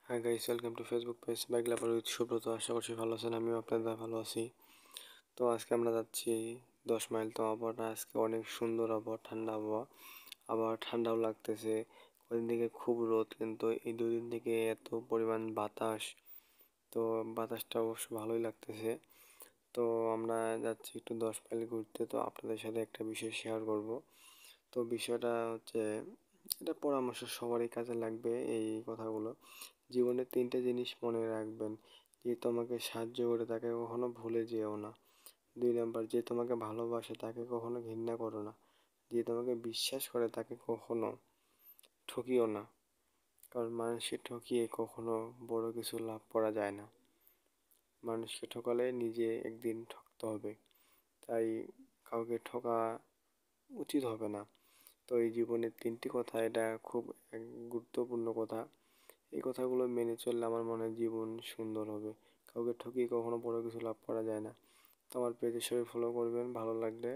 High guys, welcome to Facebook page bike lover with Subrata. আশা করছি ভালো আছেন, আমিও আপনাদের ভালো আছি। তো আজকে আমরা যাচ্ছি 10 মাইল। তো আবহাওয়াটা আজকে অনেক সুন্দর আবহাওয়া, ঠান্ডা আবহাওয়া, আবার ঠান্ডাও লাগতেছে। কদিন থেকে খুব রোদ, কিন্তু এই 2 দিন থেকে এত পরিমাণ বাতাস। তো বাতাসটা অবশ্য ভালোই লাগতেছে। তো আমরা যাচ্ছি একটু 10 মাইল ঘুরতে। তো আপনাদের সাথে একটা বিষয় শেয়ার করব। তো বিষয়টা হচ্ছে, এটা পরামর্শ সবারই কাজে লাগবে এই কথাগুলো। জীবনে 3টে জিনিস মনে রাখবেন: যে তোমাকে সাহায্য করে তাকে কখনো ভুলে যেও না। 2 নাম্বার, যে তোমাকে ভালোবাসে তাকে কখনো ঘৃণা করো না। যে তোমাকে বিশ্বাস করে তাকে কখনো ঠকিও না, কারণ মানুষকে ঠকিয়ে কখনো বড় কিছু লাভ করা যায় না। মানুষকে ঠকালে নিজে একদিন ঠকতে হবে, তাই কাউকে ঠকা উচিত হবে না। তো এই জীবনের 3টি কথা, এটা খুব গুরুত্বপূর্ণ কথা। এই কথাগুলো মেনে চললে আমার মনে হয় জীবন সুন্দর হবে। কাউকে ঠকিয়ে কখনো বড় কিছু লাভ করা যায় না। তো আমার পেজে সবাই ফলো করবেন, ভালো লাগলে